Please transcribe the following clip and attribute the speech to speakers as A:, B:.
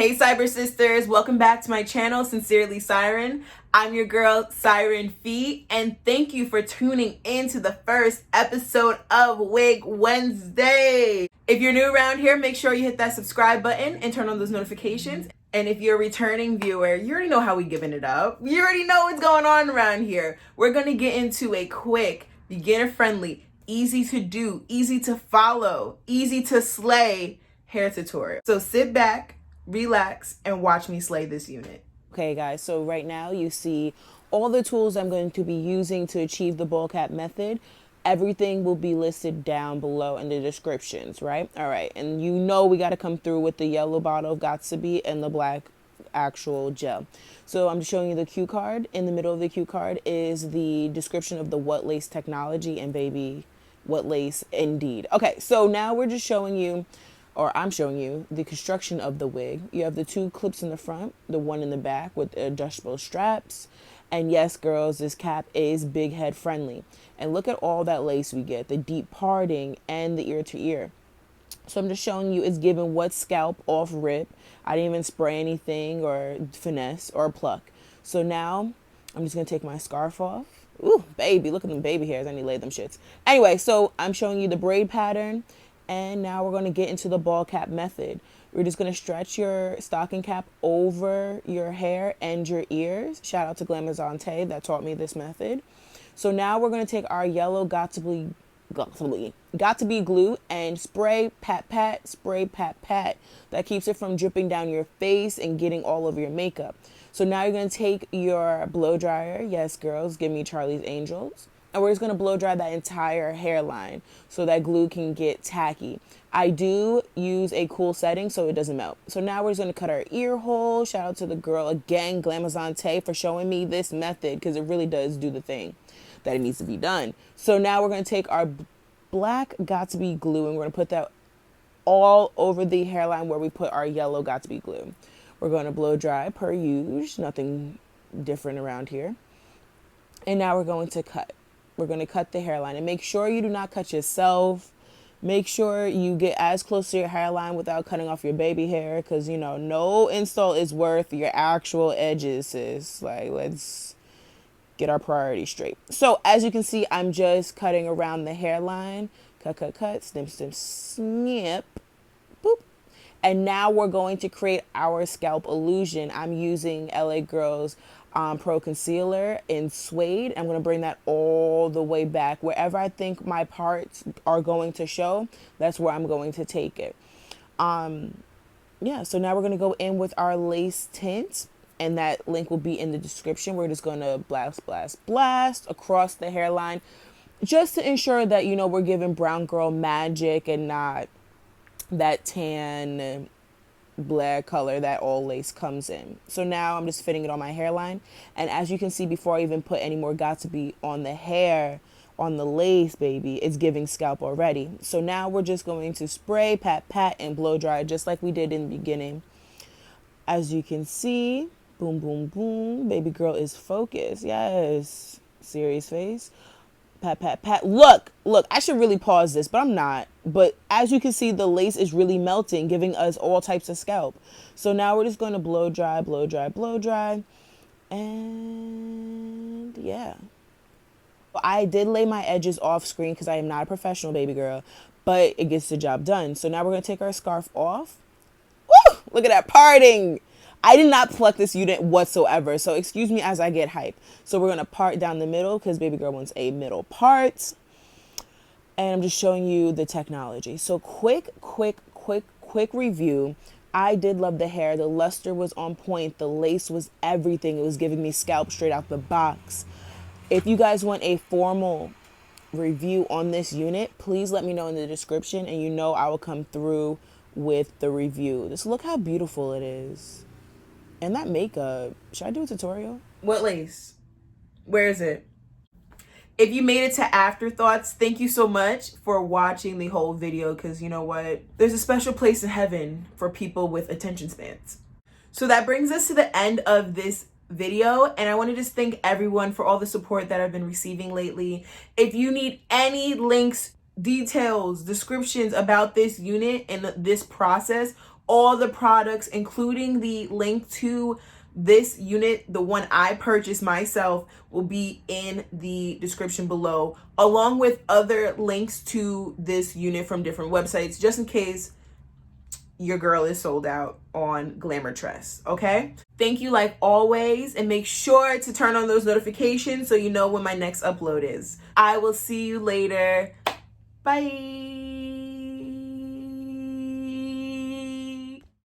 A: Hey Cyber Sisters, welcome back to my channel, Sincerely Siren. I'm your girl, Siren Fee, and thank you for tuning in to the first episode of Wig Wednesday. If you're new around here, make sure you hit that subscribe button and turn on those notifications. And if you're a returning viewer, you already know how we giving it up. You already know what's going on around here. We're gonna get into a quick, beginner-friendly, easy to do, easy to follow, easy to slay hair tutorial. So sit back, relax, and watch me slay this unit.
B: Okay guys, so right now you see all the tools I'm going to be using to achieve the ball cap method. Everything will be listed down below in the descriptions, right? All right, and you know we got to come through with the yellow bottle of Got2b and the black actual gel. So I'm just showing you the cue card. In the middle of the cue card is the description of the what lace technology, and baby, what lace indeed. Okay, so now we're just showing you, or I'm showing you, the construction of the wig. You have the two clips in the front, the one in the back with adjustable straps. And yes, girls, this cap is big head friendly. And look at all that lace we get, the deep parting and the ear to ear. So I'm just showing you it's given what scalp off rip. I didn't even spray anything or finesse or pluck. So now I'm just gonna take my scarf off. Ooh, baby, look at them baby hairs. I need to lay them shits. Anyway, so I'm showing you the braid pattern. And now we're going to get into the ball cap method. We're just going to stretch your stocking cap over your hair and your ears. Shout out to Glamazante that taught me this method. So now we're going to take our yellow Got2b glue and spray, pat, pat, spray, pat, pat. That keeps it from dripping down your face and getting all over your makeup. So now you're going to take your blow dryer. Yes, girls, give me Charlie's Angels. And we're just going to blow dry that entire hairline so that glue can get tacky. I do use a cool setting so it doesn't melt. So now we're just going to cut our ear hole. Shout out to the girl again, Glamazante, for showing me this method because it really does do the thing that it needs to be done. So now we're going to take our black Got2b glue and we're going to put that all over the hairline where we put our yellow Got2b glue. We're going to blow dry per usual, nothing different around here. And now we're going to cut. We're going to cut the hairline and make sure you do not cut yourself. Make sure you get as close to your hairline without cutting off your baby hair because, you know, no install is worth your actual edges, sis. Like, let's get our priorities straight. So, as you can see, I'm just cutting around the hairline. Cut, cut, cut, snip, snip, snip. Boop. And now we're going to create our scalp illusion. I'm using LA Girl's Pro Concealer in Suede. I'm going to bring that all the way back. Wherever I think my parts are going to show, that's where I'm going to take it. Yeah, so now we're going to go in with our lace tint, and that link will be in the description. We're just going to blast, blast, blast across the hairline just to ensure that, you know, we're giving brown girl magic and not that tan black color that all lace comes in. So now I'm just fitting it on my hairline, and as you can see, before I even put any more Got2b on the hair, on the lace, baby, it's giving scalp already. So now we're just going to spray, pat, pat, and blow dry just like we did in the beginning. As you can see, boom, boom, boom, baby girl is focused. Yes, serious face. Pat, pat, pat. Look, I should really pause this, but I'm not. But as you can see, the lace is really melting, giving us all types of scalp. So now we're just going to blow dry, blow dry, blow dry. And yeah. I did lay my edges off screen because I am not a professional, baby girl, but it gets the job done. So now we're going to take our scarf off. Woo! Look at that parting. I did not pluck this unit whatsoever, so excuse me as I get hype. So we're going to part down the middle because baby girl wants a middle part. And I'm just showing you the technology. So quick review. I did love the hair. The luster was on point. The lace was everything. It was giving me scalp straight out the box. If you guys want a formal review on this unit, please let me know in the description, and you know I will come through with the review. Just look how beautiful it is. And that makeup, should I do a tutorial?
A: What lace? Where is it? If you made it to afterthoughts, thank you so much for watching the whole video, because you know what? There's a special place in heaven for people with attention spans. So that brings us to the end of this video, and I want to just thank everyone for all the support that I've been receiving lately. If you need any links, details, descriptions about this unit and this process, All the products, including the link to this unit, the one I purchased myself, will be in the description below, along with other links to this unit from different websites, just in case your girl is sold out on Glamour Tress, okay? Thank you like always, and make sure to turn on those notifications so you know when my next upload is. I will see you later. Bye.